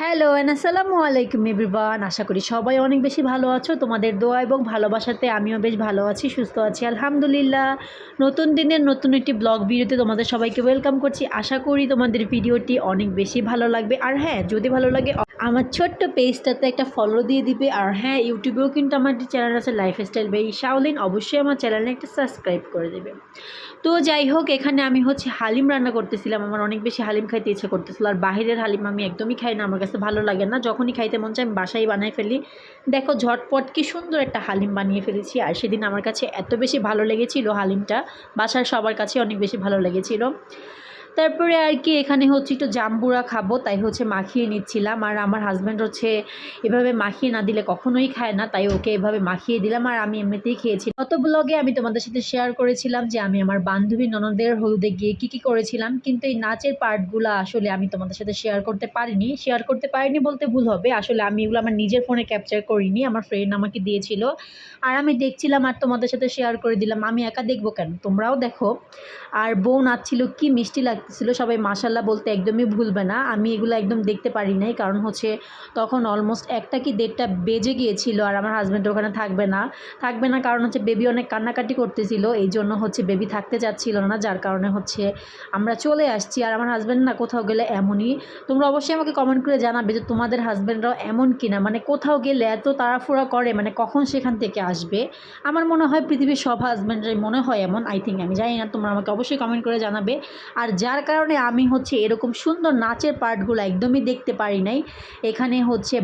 Hello and আসসালামু আলাইকুম everyone. আশা করি সবাই অনেক বেশি ভালো আছো। তোমাদের দোয়া এবং ভালোবাসাতে আমিও বেশ ভালো আছি, সুস্থ আছি আলহামদুলিল্লাহ। নতুন দিনের নতুন একটি ব্লগ ভিডিওতে তোমাদের সবাইকে ওয়েলকাম করছি। আশা করি তোমাদের ভিডিওটি অনেক বেশি ভালো লাগবে। আর হ্যাঁ, যদি ভালো লাগে আমার ছোট্ট পেজটাতে একটা ফলো দিয়ে দিবে। আর হ্যাঁ, ইউটিউবেও কিন্তু আমার একটি চ্যানেল আছে লাইফস্টাইল বাই শাওলিন, অবশ্যই আমার চ্যানেলে একটা সাবস্ক্রাইব করে দেবে। তো যাই হোক, এখানে আমি হালিম রান্না করতেছিলাম। আমার অনেক বেশি হালিম খাইতে ইচ্ছে করতেছিল। আর বাহিরের হালিম আমি একদমই খাই না, আমার কাছে ভালো লাগে না। যখনই খাইতে মন চায় আমি বাসায় বানাই ফেলি। দেখো ঝটপট কি সুন্দর একটা হালিম বানিয়ে ফেলেছি। আর সেদিন আমার কাছে এত বেশি ভালো লেগেছিল হালিমটা, বাসার সবার কাছে অনেক বেশি ভালো লেগেছিল। তারপরে আর কি এখানে একটু জাম্বুরা খাবো, তাই মাখিয়ে নিচ্ছিলাম। আর আমার হাজব্যান্ড এভাবে মাখিয়ে না দিলে কখনোই খায় না, তাই ওকে এভাবে মাখিয়ে দিলাম। আর আমি এমনিতেই খেয়েছি। গত ব্লগে আমি তোমাদের সাথে শেয়ার করেছিলাম যে আমি আমার বান্ধবী ননদের হলুদে গিয়ে কী করেছিলাম, কিন্তু এই নাচের পার্টগুলো আসলে আমি তোমাদের সাথে শেয়ার করতে পারিনি বলতে ভুল হবে। আসলে আমি এগুলো আমার নিজের ফোনে ক্যাপচার করিনি, আমার ফ্রেন্ড আমাকে দিয়েছিল। আর আমি দেখছিলাম আর তোমাদের সাথে শেয়ার করে দিলাম। আমি একা দেখবো কেন, তোমরাও দেখো। আর বউ নাচছিল, কি মিষ্টি লাগতেছিল। সবাই মাশাল্লাহ বলতে একদমই ভুলবে না। আমি এগুলো একদম দেখতে পারি নাই, কারণ তখন অলমোস্ট 1টা কি 1:30টা বেজে গিয়েছিল। আর আমার হাজব্যান্ড ওখানে থাকবে না কারণ বেবি অনেক কান্নাকাটি করতেছিল, এই জন্য বেবি থাকতে চাচ্ছিল না, যার কারণে আমরা চলে আসছি। আর আমার হাজব্যান্ড না কোথাও গেলে এমনই। তোমরা অবশ্যই আমাকে কমেন্ট করে জানাবে যে তোমাদের হাজব্যান্ডরাও এমন কিনা, মানে কোথাও গেলে এত তাড়াহুড়া করে, মানে কখন সেখান থেকে আসবে। আমার মনে হয় পৃথিবীর সব হাজব্যান্ডরাই মনে হয় এমন, আই থিঙ্ক, আমি জানি না, তোমরা আমাকে অবশ্যই কমেন্ট করে জানাবে। আর যার কারণে আমি এরকম সুন্দর নাচের পার্টগুলো একদমই দেখতে পারি নাই। এখানে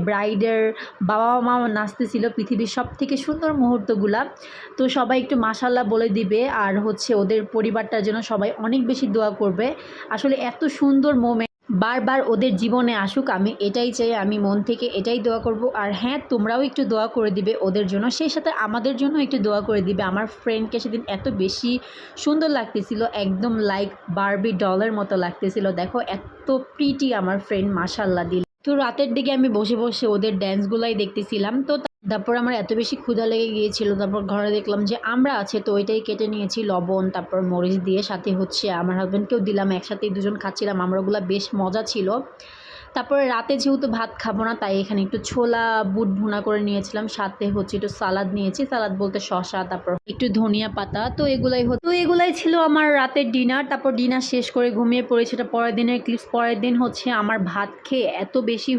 ব্রাইডের বাবা মা নাচতেছিল পৃথিবীর সব থেকে সুন্দর মুহূর্তগুলা। তো সবাই একটু মাশাল্লাহ বলে দিবে। আর ওদের পরিবারটার জন্য সবাই অনেক বেশি দোয়া করবে। আসলে এত সুন্দর মোমেন্ট বারবার ওদের জীবনে আসুক, আমি এটাই চাই, আমি মন থেকে এটাই দোয়া করব। আর হ্যাঁ, তোমরাও একটু দোয়া করে দিবে ওদের জন্য, সেই সাথে আমাদের জন্য একটু দোয়া করে দিবে। আমার ফ্রেন্ডকে সেদিন এত বেশি সুন্দর লাগতেছিল, একদম লাইক বারবি ডলের মতো লাগতেছিল। দেখো এত প্রিটি আমার ফ্রেন্ড, মাশাল্লাহ দিল। তো রাতের দিকে আমি বসে বসে ওদের ড্যান্সগুলাই দেখতেছিলাম। তো তারপর আমার এত বেশি ক্ষুধা লেগে গিয়েছিল, তারপর ঘরে দেখলাম যে আমরা আছে, তো ওইটাই কেটে নিয়েছি লবণ তারপর মরিচ দিয়ে, সাথে আমার হাজব্যান্ডকেও দিলাম, একসাথেই দুজন খাচ্ছিলাম। আমরা ওগুলো বেশ মজা ছিল। তারপরে রাতে যেহেতু ভাত খাবো না, তাই এখানে একটু ছোলা বুট ভুনা করে নিয়েছিলাম, সাথে একটু সালাদ নিয়েছি। সালাদ বলতে শসা, তারপর একটু ধনিয়া পাতা। তো এগুলাই ছিল আমার রাতের ডিনার। তারপর ডিনার শেষ করে ঘুমিয়ে পড়েছি। এটা পরের দিনের ক্লিপস। পরের দিন আমার ভাত খেয়ে এত বেশি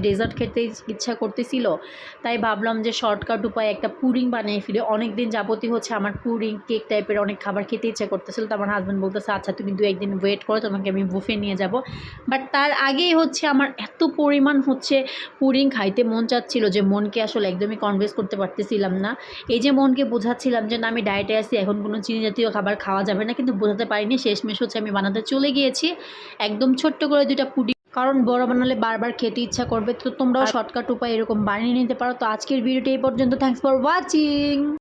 ডেজার্ট খেতে ইচ্ছা করতেছিল, তাই ভাবলাম যে শর্টকাট উপায়ে একটা পুডিং বানিয়ে ফেলি। অনেক দিন যাবতই আমার পুডিং কেক টাইপের অনেক খাবার খেতে ইচ্ছা করতেছিল। তো আমার হাজব্যান্ড বলতেছে আচ্ছা তুমি 2-1 দিন ওয়েট করো, তোমাকে আমি বুফে নিয়ে যাব। বাট তার আগেই আমার এত পরিমাণ পুডিং খাইতে মন চাচ্ছিল যে মনকে আসলে একদমই কনভিন্স করতে পারতেছিলাম না। এই যে মনকে বোঝাচ্ছিলাম যে না, আমি ডায়েটে আছি, এখন কোনো চিনি জাতীয় খাবার খাওয়া যাবে না, কিন্তু বোঝাতে পারিনি। শেষমেশ আমি বানাতে চলে গিয়েছি একদম ছোট্ট করে 2টা পুডিং, কারণ বড় বানালে বারবার খেতে ইচ্ছা করবে। তো তোমরাও শর্টকাট উপায় এরকম বানিয়ে নিতে পারো। তো আজকের ভিডিওটি এই পর্যন্ত। Thanks for watching.